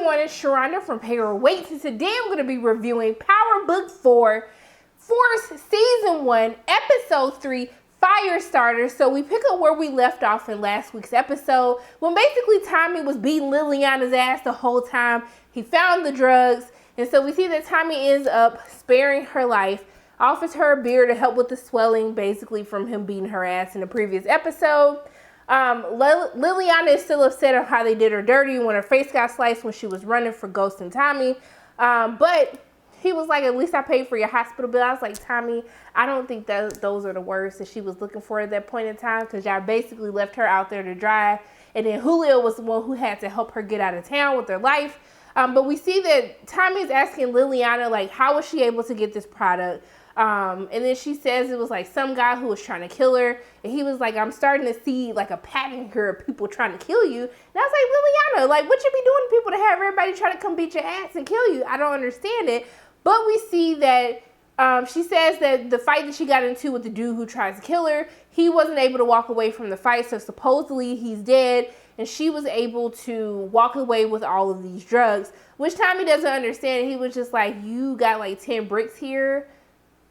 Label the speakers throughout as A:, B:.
A: everyone, it's Sharonda from Payroll Waits, and today I'm going to be reviewing Power Book 4, Force Season 1, Episode 3, Firestarter. So we pick up where we left off in last week's episode, when basically Tommy was beating Liliana's ass the whole time. He found the drugs, and so we see that Tommy ends up sparing her life, offers her a beer to help with the swelling, basically from him beating her ass in the previous episode. Liliana is still upset on how they did her dirty when her face got sliced when she was running for Ghost and Tommy. But he was like, at least I paid for your hospital bill. I was like, Tommy, I don't think that those are the words that she was looking for at that point in time, because y'all basically left her out there to dry. And then Julio was the one who had to help her get out of town with her life. But we see that Tommy is asking Liliana, like, how was she able to get this product? And then she says it was like some guy who was trying to kill her. And he was like, I'm starting to see like a pattern here of people trying to kill you. And I was like, Liliana, like, what you be doing to people to have everybody try to come beat your ass and kill you? I don't understand it. But we see that she says that the fight that she got into with the dude who tries to kill her, he wasn't able to walk away from the fight. So supposedly he's dead. And she was able to walk away with all of these drugs, which Tommy doesn't understand. He was just like, you got like 10 bricks here,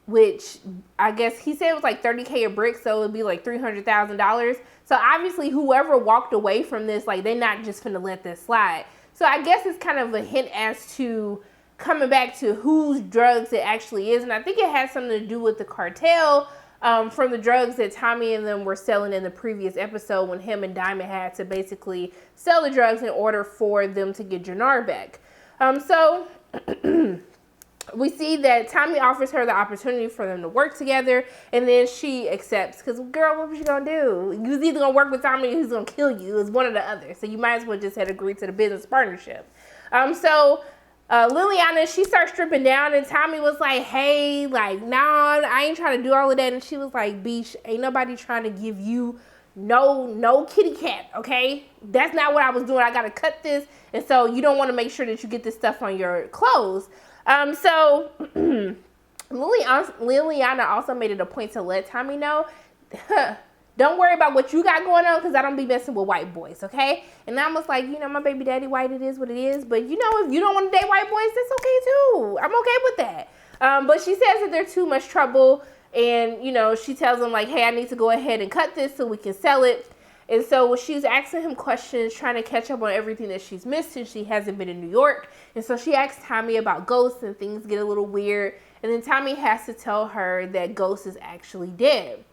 A: which I guess he said it was like $30K a brick, so it'd be like $300,000. So obviously whoever walked away from this, like, they're not just gonna let this slide. So I guess it's kind of a hint as to coming back to whose drugs it actually is. And I think it has something to do with the cartel from the drugs that Tommy and them were selling in the previous episode, when him and Diamond had to basically sell the drugs in order for them to get Jannar back. We see that Tommy offers her the opportunity for them to work together, and then she accepts, because, girl, what was you gonna do? You was either gonna work with Tommy or he's gonna kill you. It's one or the other. So you might as well just had agreed to the business partnership. Liliana, she starts stripping down, and Tommy was like, hey, like, nah, I ain't trying to do all of that. And she was like, Beach, ain't nobody trying to give you no kitty cat, okay? That's not what I was doing. I gotta cut this, and so you don't want to make sure that you get this stuff on your clothes. Liliana also made it a point to let Tommy know, don't worry about what you got going on, because I don't be messing with white boys, okay? And I was like, my baby daddy white, it is what it is. But, if you don't want to date white boys, that's okay too. I'm okay with that. But she says that they're too much trouble. And, she tells him, like, hey, I need to go ahead and cut this so we can sell it. And so she's asking him questions, trying to catch up on everything that she's missed since she hasn't been in New York. And so she asks Tommy about Ghost, and things get a little weird. And then Tommy has to tell her that Ghost is actually dead.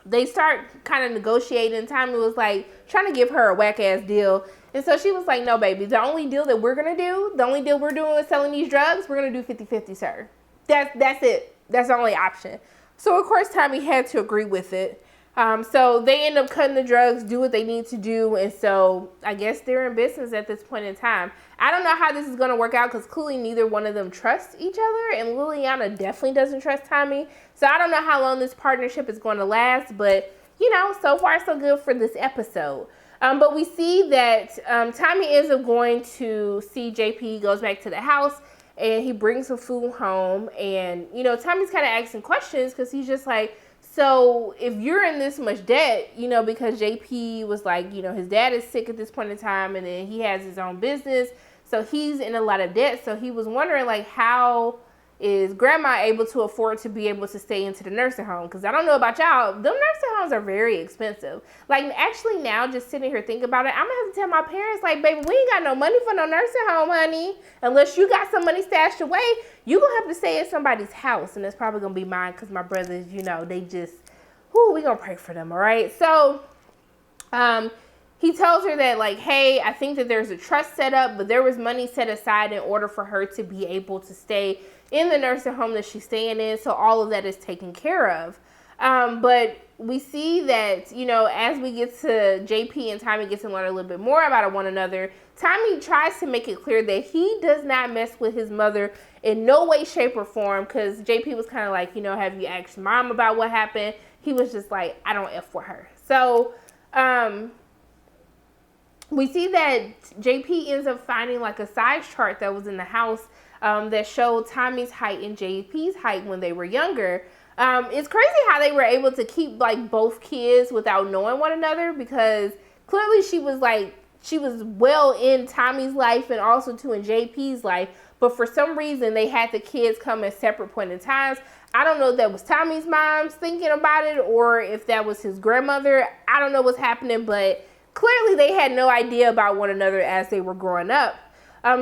A: They start kind of negotiating. Tommy was like trying to give her a whack ass deal. And so she was like, no, baby, the only deal that we're going to do, the only deal we're doing with selling these drugs, we're going to do 50-50, sir. That's it. That's the only option. So, of course, Tommy had to agree with it. So they end up cutting the drugs, do what they need to do. And so I guess they're in business at this point in time. I don't know how this is going to work out, because clearly neither one of them trusts each other. And Liliana definitely doesn't trust Tommy. So I don't know how long this partnership is going to last. But, so far so good for this episode. But we see that Tommy ends up going to see JP, goes back to the house. And he brings some food home. And, Tommy's kind of asking questions, because he's just like, so if you're in this much debt, because JP was like, his dad is sick at this point in time, and then he has his own business. So he's in a lot of debt. So he was wondering, like, how is grandma able to afford to be able to stay into the nursing home? Because I don't know about y'all, them nursing homes are very expensive. Like, actually now, just sitting here thinking about it, I'm going to have to tell my parents, like, baby, we ain't got no money for no nursing home, honey. Unless you got some money stashed away, you going to have to stay at somebody's house. And it's probably going to be mine, because my brothers, they just, we going to pray for them, all right? So, he tells her that, like, hey, I think that there's a trust set up, but there was money set aside in order for her to be able to stay in the nursing home that she's staying in. So all of that is taken care of. But we see that, as we get to JP and Tommy gets to learn a little bit more about one another, Tommy tries to make it clear that he does not mess with his mother in no way, shape, or form. Because JP was kind of like, have you asked mom about what happened? He was just like, I don't F with her. So, we see that JP ends up finding like a size chart that was in the house that showed Tommy's height and JP's height when they were younger. It's crazy how they were able to keep like both kids without knowing one another, because clearly she was like she was well in Tommy's life and also too in JP's life. But for some reason, they had the kids come at separate point in times. I don't know if that was Tommy's mom's thinking about it or if that was his grandmother. I don't know what's happening, but clearly they had no idea about one another as they were growing up.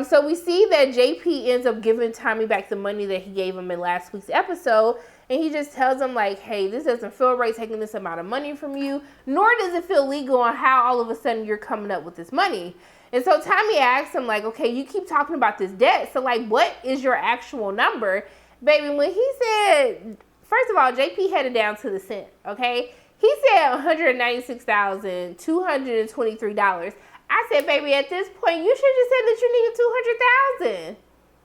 A: So we see that JP ends up giving Tommy back the money that he gave him in last week's episode. And he just tells him like, hey, this doesn't feel right taking this amount of money from you, nor does it feel legal on how all of a sudden you're coming up with this money. And so Tommy asks him like, okay, you keep talking about this debt. So like, what is your actual number? Baby, when he said, first of all, JP had it down to the cent, okay? He said $196,223. I said, baby, at this point, you should have just said that you needed $200,000.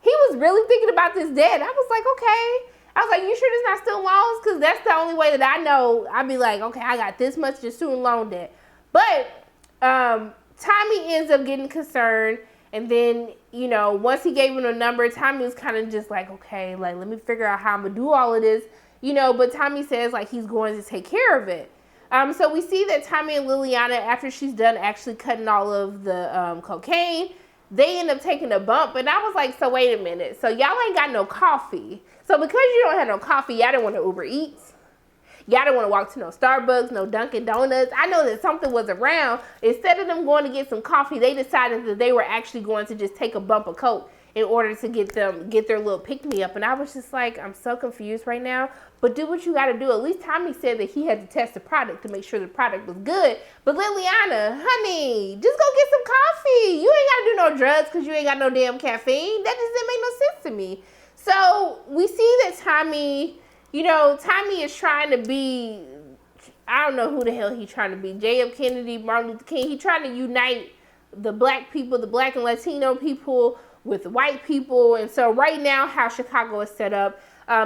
A: He was really thinking about this debt. I was like, okay. I was like, you sure this not student loans? Because that's the only way that I know. I'd be like, okay, I got this much just student loan debt. But Tommy ends up getting concerned. And then, you know, once he gave him a number, Tommy was kind of just like, okay, like, let me figure out how I'm going to do all of this. You know, but Tommy says, like, he's going to take care of it. So we see that Tommy and Liliana, after she's done actually cutting all of the cocaine, they end up taking a bump. And I was like, so wait a minute. So y'all ain't got no coffee. So because you don't have no coffee, y'all didn't want to Uber Eats. Y'all didn't want to walk to no Starbucks, no Dunkin' Donuts. I know that something was around. Instead of them going to get some coffee, they decided that they were actually going to just take a bump of Coke in order to get their little pick-me-up. And I was just like, I'm so confused right now. But do what you got to do. At least Tommy said that he had to test the product to make sure the product was good. But Liliana, honey, just go get some coffee. You ain't got to do no drugs because you ain't got no damn caffeine. That just didn't make no sense to me. So we see that Tommy, you know, Tommy is trying to be, I don't know who the hell he's trying to be. J.F. Kennedy, Martin Luther King. He's trying to unite the black people, the black and Latino people with the white people. And so right now how Chicago is set up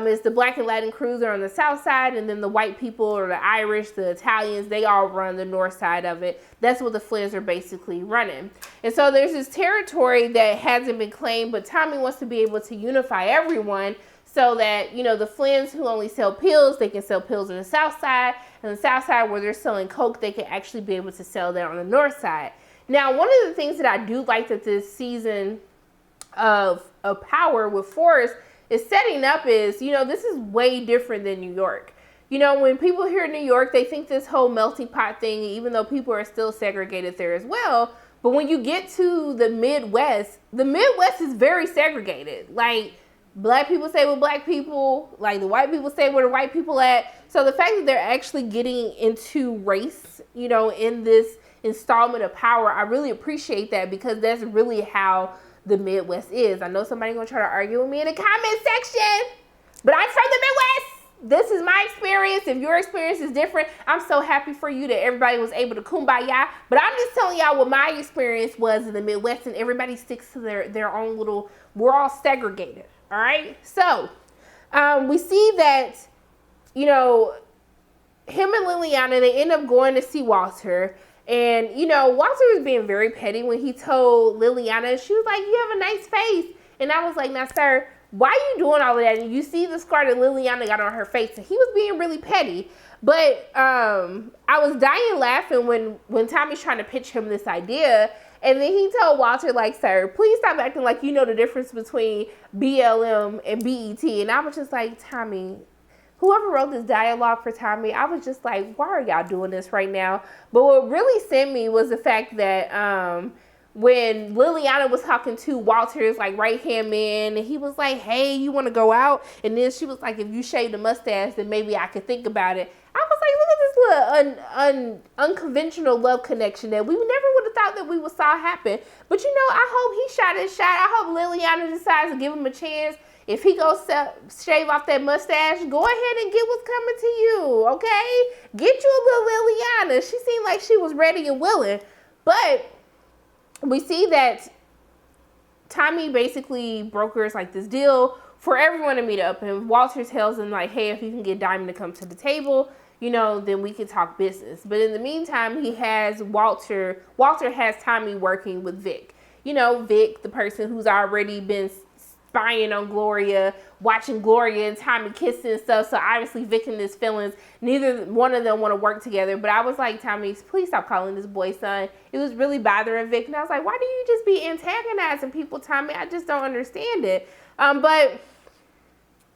A: is the black and Latin crews are on the south side, and then the white people or the Irish, the Italians, they all run the north side of it. That's what the Flynn's are basically running. And so there's this territory that hasn't been claimed, but Tommy wants to be able to unify everyone so that, you know, the Flynn's who only sell pills, they can sell pills on the south side, and the south side where they're selling coke, they can actually be able to sell that on the north side. Now, one of the things that I do like that this season of Power with Forrest is setting up is, you know, this is way different than New York. You know, when people hear New York, they think this whole melting pot thing, even though people are still segregated there as well. But when you get to the Midwest is very segregated. Like, black people stay with black people, like the white people stay where the white people at. So the fact that they're actually getting into race, you know, in this installment of Power, I really appreciate that because that's really how the Midwest is. I know somebody's gonna try to argue with me in the comment section, but I'm from the Midwest. This is my experience. If your experience is different, I'm so happy for you that everybody was able to kumbaya. But I'm just telling y'all what my experience was in the Midwest, and everybody sticks to their own little, we're all segregated, all right? So we see that, you know, him and Liliana, they end up going to see Walter. And, you know, Walter was being very petty when he told Liliana, she was like, you have a nice face. And I was like, now, sir, why are you doing all of that? And you see the scar that Liliana got on her face. And he was being really petty. But I was dying laughing when Tommy's trying to pitch him this idea. And then he told Walter, like, sir, please stop acting like you know the difference between BLM and BET. And I was just like, Tommy, whoever wrote this dialogue for Tommy, I was just like, why are y'all doing this right now? But what really sent me was the fact that when Liliana was talking to Walter's like right-hand man, and he was like, hey, you want to go out? And then she was like, if you shave the mustache, then maybe I could think about it. I was like, look at this little unconventional love connection that we never would have thought that we would saw happen. But, you know, I hope he shot his shot. I hope Liliana decides to give him a chance. If he goes shave off that mustache, go ahead and get what's coming to you, okay? Get you a little Liliana. She seemed like she was ready and willing. But we see that Tommy basically brokers like this deal for everyone to meet up. And Walter tells him like, hey, if you can get Diamond to come to the table, you know, then we can talk business. But in the meantime, he has Walter has Tommy working with Vic. You know, Vic, the person who's already been spying on Gloria, watching Gloria and Tommy kissing and stuff. So obviously Vic and his feelings, neither one of them want to work together. But I was like, Tommy, please stop calling this boy son. It was really bothering Vic. And I was like, why do you just be antagonizing people, Tommy? I just don't understand it. But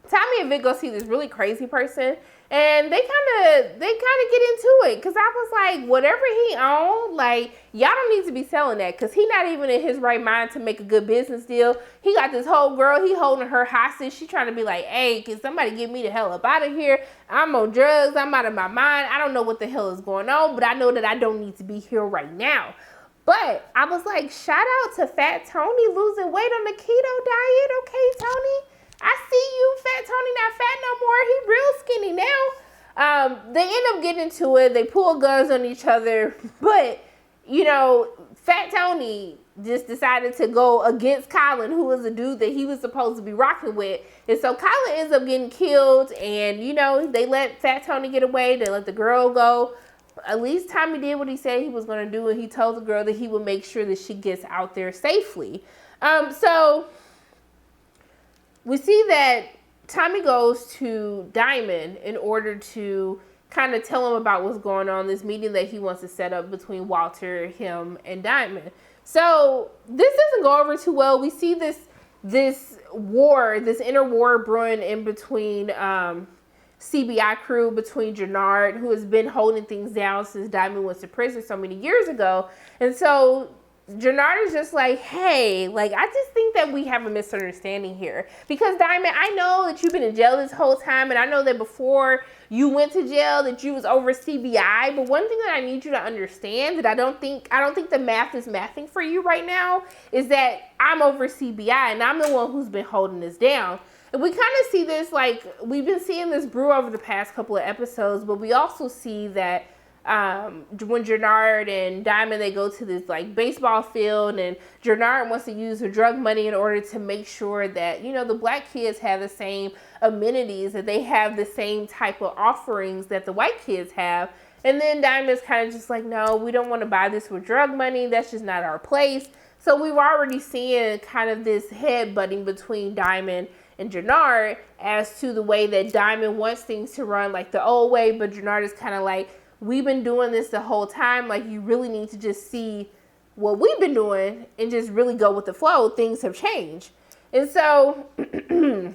A: Tommy and Vic go see this really crazy person, and they kind of get into it, because I was like, whatever he owned, like, y'all don't need to be selling that, because he not even in his right mind to make a good business deal. He got this whole girl, he holding her hostage. She trying to be like, hey, can somebody get me the hell up out of here? I'm on drugs, I'm out of my mind, I don't know what the hell is going on, but I know that I don't need to be here right now. But I was like, shout out to Fat Tony losing weight on the keto diet. Okay, Tony, I see you, Fat Tony, not fat no more. He real skinny now. They end up getting into it. They pull guns on each other. But, you know, Fat Tony just decided to go against Colin, who was a dude that he was supposed to be rocking with. And so Colin ends up getting killed. And, you know, they let Fat Tony get away. They let the girl go. At least Tommy did what he said he was going to do. And he told the girl that he would make sure that she gets out there safely. So we see that Tommy goes to Diamond in order to kind of tell him about what's going on, this meeting that he wants to set up between Walter, him, and Diamond. So this doesn't go over too well. We see this war, this inner war brewing in between CBI crew, between Jannar, who has been holding things down since Diamond went to prison so many years ago. And so Jannar is just like, hey, like, I just think that we have a misunderstanding here. Because, Diamond, I know that you've been in jail this whole time, and I know that before you went to jail that you was over CBI. But one thing that I need you to understand, that I don't think the math is mathing for you right now, is that I'm over CBI, and I'm the one who's been holding this down. And we kind of see this, like, we've been seeing this brew over the past couple of episodes, but we also see that when Jannar and Diamond, they go to this like baseball field, and Jannar wants to use her drug money in order to make sure that, you know, the black kids have the same amenities, that they have the same type of offerings that the white kids have. And then Diamond's kind of just like, no, we don't want to buy this with drug money. That's just not our place. So we've already seen kind of this headbutting between Diamond and Jannar as to the way that Diamond wants things to run like the old way, but Jannar is kind of like, we've been doing this the whole time. Like, you really need to just see what we've been doing and just really go with the flow. Things have changed. And so we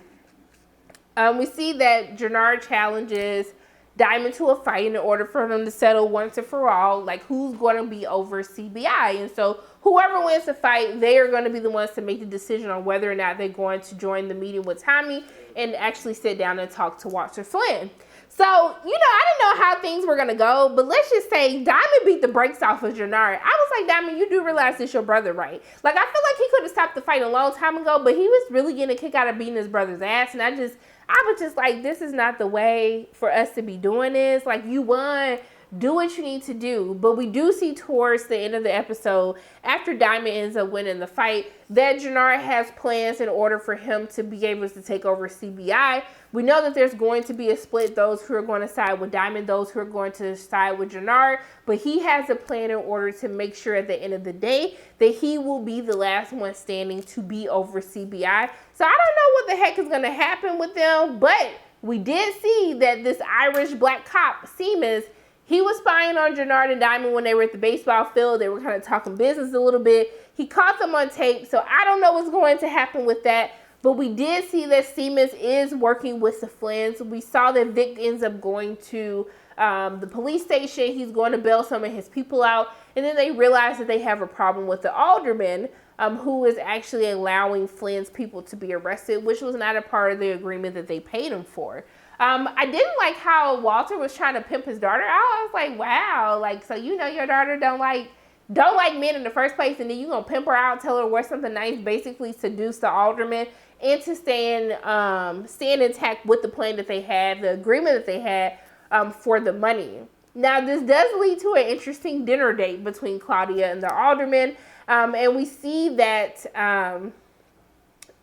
A: see that Jannar challenges Diamond to a fight in order for them to settle once and for all, like, who's going to be over CBI. And so whoever wins the fight, they are going to be the ones to make the decision on whether or not they're going to join the meeting with Tommy and actually sit down and talk to Walter Flynn. So, you know, I didn't know how things were going to go, but let's just say Diamond beat the brakes off of Jannar. I was like, Diamond, you do realize it's your brother, right? Like, I feel like he could have stopped the fight a long time ago, but he was really getting a kick out of beating his brother's ass. And I was just like, this is not the way for us to be doing this. Like, you won. Do what you need to do. But we do see towards the end of the episode, after Diamond ends up winning the fight, that Jannar has plans in order for him to be able to take over CBI. We know that there's going to be a split, those who are going to side with Diamond, those who are going to side with Jannar. But he has a plan in order to make sure at the end of the day that he will be the last one standing to be over CBI. So I don't know what the heck is going to happen with them, but we did see that this Irish black cop, Seamus, he was spying on Jannar and Diamond when they were at the baseball field. They were kind of talking business a little bit. He caught them on tape, so I don't know what's going to happen with that. But we did see that Seamus is working with the Flynns. We saw that Vic ends up going to the police station. He's going to bail some of his people out. And then they realize that they have a problem with the alderman, who is actually allowing Flynn's people to be arrested, which was not a part of the agreement that they paid him for. I didn't like how Walter was trying to pimp his daughter out. I was like, wow, like, so you know your daughter don't like men in the first place, and then you gonna pimp her out, tell her to wear something nice, basically seduce the alderman, and to stand intact with the plan that they had, the agreement that they had for the money. Now, this does lead to an interesting dinner date between Claudia and the alderman, and we see that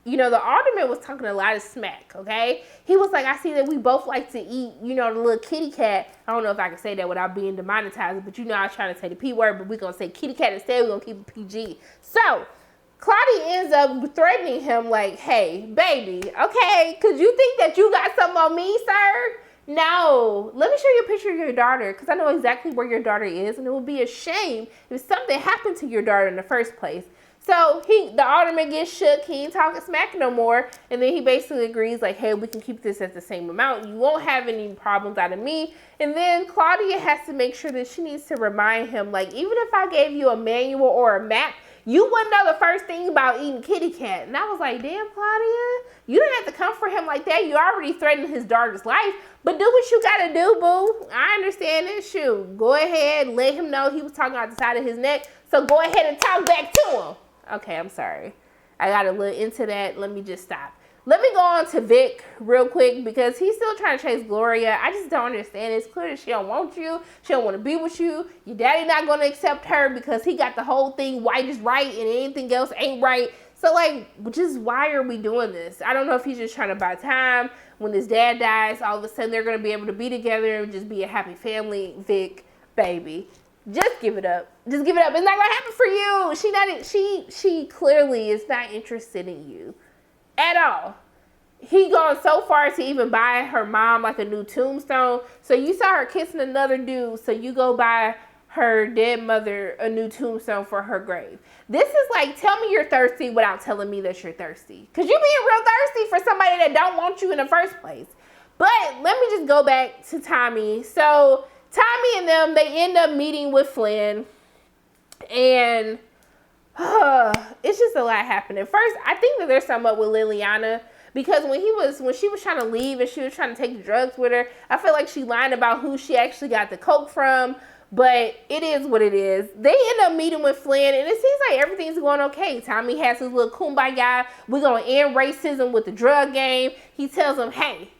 A: you know, the alderman was talking a lot of smack, okay? He was like, I see that we both like to eat, you know, the little kitty cat. I don't know if I can say that without being demonetized, but you know I was trying to say the P word, but we're going to say kitty cat instead. We're going to keep it PG. So, Claudia ends up threatening him like, hey, baby, okay, because you think that you got something on me, sir? No, let me show you a picture of your daughter, because I know exactly where your daughter is, and it would be a shame if something happened to your daughter in the first place. So the alderman gets shook. He ain't talking smack no more. And then he basically agrees like, hey, we can keep this at the same amount. You won't have any problems out of me. And then Claudia has to make sure that she needs to remind him, like, even if I gave you a manual or a map, you wouldn't know the first thing about eating kitty cat. And I was like, damn, Claudia, you didn't have to come for him like that. You already threatened his daughter's life. But do what you got to do, boo. I understand it. Shoot, go ahead. Let him know he was talking out the side of his neck. So go ahead and talk back to him. Okay, I'm sorry. I got a little into that. Let me just stop. Let me go on to Vic real quick because he's still trying to chase Gloria. I just don't understand. It's clear that she don't want you. She don't want to be with you. Your daddy not going to accept her because he got the whole thing white is right and anything else ain't right. So, like, just why are we doing this? I don't know if he's just trying to buy time. When his dad dies, all of a sudden they're going to be able to be together and just be a happy family. Vic, baby. Just give it up. Just give it up. It's not gonna happen for you. She clearly is not interested in you at all. He gone so far to even buy her mom like a new tombstone. So you saw her kissing another dude, so you go buy her dead mother a new tombstone for her grave. This is like, tell me you're thirsty without telling me that you're thirsty. Because you're being real thirsty for somebody that don't want you in the first place. But let me just go back to Tommy. So Tommy and them, they end up meeting with Flynn, and it's just a lot happening. First, I think that there's something up with Liliana, because when she was trying to leave and she was trying to take the drugs with her, I feel like she lied about who she actually got the coke from, but it is what it is. They end up meeting with Flynn, and it seems like everything's going okay. Tommy has his little kumbaya. We're going to end racism with the drug game. He tells them, hey,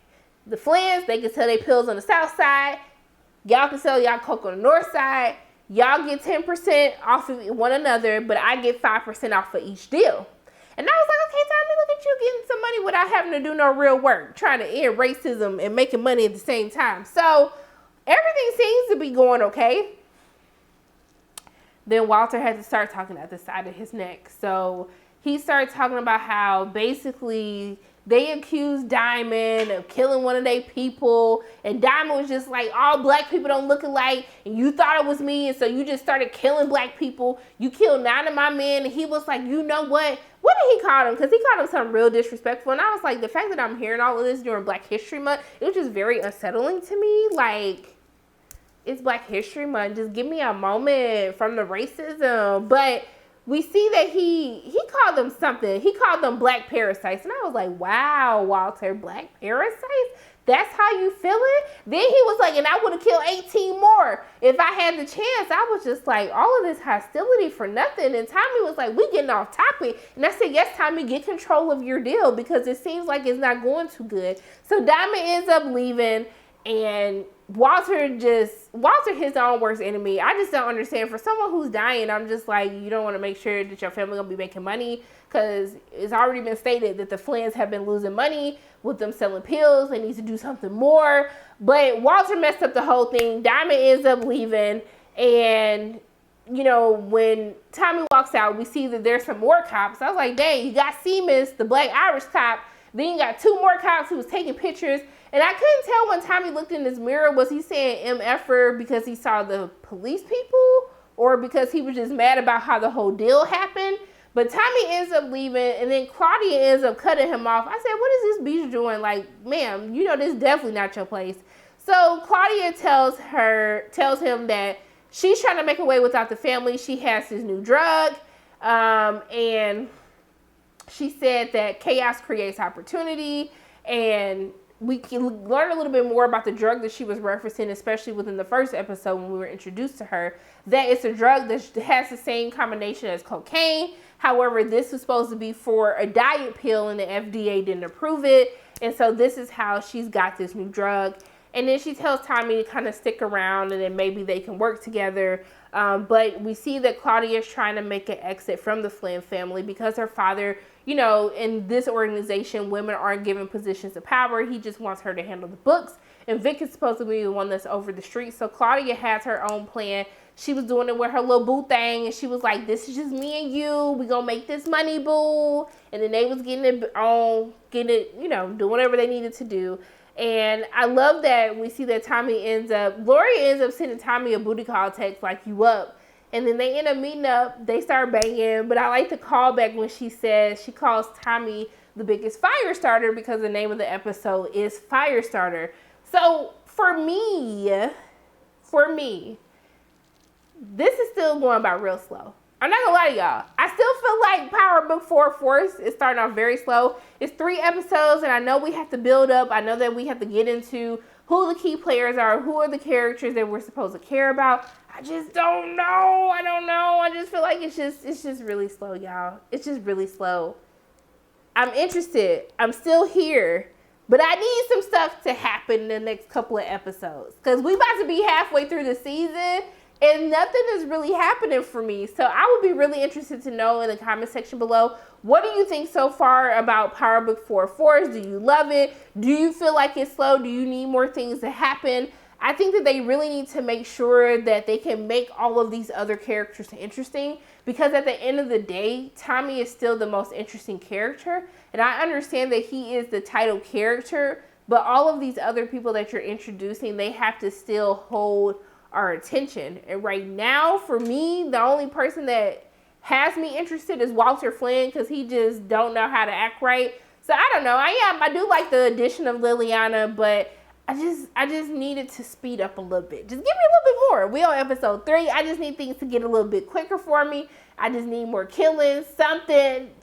A: the Flynns, they can sell their pills on the south side. Y'all can sell y'all coke on the north side. Y'all get 10% off of one another, but I get 5% off for each deal. And I was like, okay, Tommy, look at you getting some money without having to do no real work, trying to end racism and making money at the same time. So everything seems to be going okay. Then Walter had to start talking at the side of his neck. So he started talking about how basically they accused Diamond of killing one of their people, and Diamond was just like, all black people don't look alike, and you thought it was me, and so you just started killing black people. You killed 9 of my men, and he was like, you know what? What did he call him? Because he called him something real disrespectful, and I was like, the fact that I'm hearing all of this during Black History Month, it was just very unsettling to me. Like, it's Black History Month. Just give me a moment from the racism. But we see that he called them something. He called them black parasites. And I was like, wow, Walter, black parasites? That's how you feel it? Then he was like, and I would have killed 18 more if I had the chance. I was just like, all of this hostility for nothing. And Tommy was like, we getting off topic. And I said, yes, Tommy, get control of your deal because it seems like it's not going too good. So Diamond ends up leaving, and Walter his own worst enemy. I just don't understand. For someone who's dying, I'm just like, you don't want to make sure that your family gonna be making money, because it's already been stated that the Flynns have been losing money with them selling pills. They need to do something more. But Walter messed up the whole thing. Diamond ends up leaving, and you know, when Tommy walks out, we see that there's some more cops. I was like, dang, you got Seamus, the black Irish cop. Then you got 2 more cops who was taking pictures. And I couldn't tell when Tommy looked in his mirror, was he saying MFer because he saw the police people or because he was just mad about how the whole deal happened. But Tommy ends up leaving, and then Claudia ends up cutting him off. I said, what is this bitch doing? Like, ma'am, you know this is definitely not your place. So Claudia tells him that she's trying to make her way without the family. She has this new drug, and she said that chaos creates opportunity, and we can learn a little bit more about the drug that she was referencing, especially within the first episode when we were introduced to her, that it's a drug that has the same combination as cocaine. However, this was supposed to be for a diet pill, and the FDA didn't approve it. And so this is how she's got this new drug. And then she tells Tommy to kind of stick around, and then maybe they can work together. But we see that Claudia is trying to make an exit from the Flynn family because her father, you know, in this organization, women aren't given positions of power. He just wants her to handle the books. And Vic is supposed to be the one that's over the street. So Claudia has her own plan she was doing it with her little boo thing, and she was like, this is just me and you, we gonna make this money, boo. And then they was getting it, you know, do whatever they needed to do. And I love that we see that Lori ends up sending Tommy a booty call text like, you up. And then they end up meeting up, they start banging. But I like the callback when she says, she calls Tommy the biggest fire starter because the name of the episode is Fire Starter. So for me, this is still going by real slow. I'm not gonna lie to y'all. I still feel like Power Book 4 Force is starting off very slow. It's 3 episodes, and I know we have to build up. I know that we have to get into who the key players are, who are the characters that we're supposed to care about. I just don't know. I don't know. I just feel like it's just really slow, y'all. It's just really slow. I'm interested. I'm still here. But I need some stuff to happen in the next couple of episodes. Because we about to be halfway through the season, and nothing is really happening for me. So I would be really interested to know in the comment section below, what do you think so far about Power Book 4 Force? Do you love it? Do you feel like it's slow? Do you need more things to happen? I think that they really need to make sure that they can make all of these other characters interesting, because at the end of the day, Tommy is still the most interesting character. And I understand that he is the title character, but all of these other people that you're introducing, they have to still hold our attention. And right now, for me, the only person that has me interested is Walter Flynn, because he just don't know how to act right. So I don't know. I do like the addition of Liliana, but I just needed to speed up a little bit. Just give me a little bit more. We on episode 3. I just need things to get a little bit quicker for me. I just need more killings,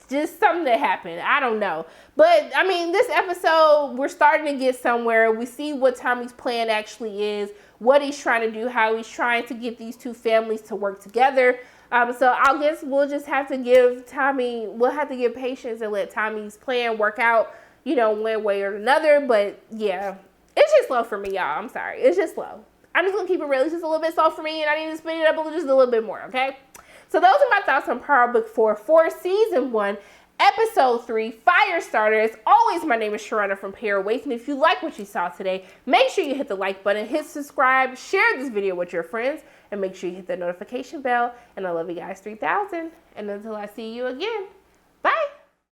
A: just something to happen. I don't know. But, I mean, this episode, we're starting to get somewhere. We see what Tommy's plan actually is, what he's trying to do, how he's trying to get these two families to work together. So I guess we'll just have to give patience and let Tommy's plan work out, you know, one way or another. But, yeah. It's just slow for me, y'all. I'm sorry. It's just slow. I'm just going to keep it real. It's just a little bit slow for me, and I need to speed it up just a little bit more, okay? So those are my thoughts on Power Book 4 Season 1, Episode 3, Firestarter. As always, my name is Sharana from Pair Awaken. If you like what you saw today, make sure you hit the like button, hit subscribe, share this video with your friends, and make sure you hit the notification bell. And I love you guys 3000. And until I see you again,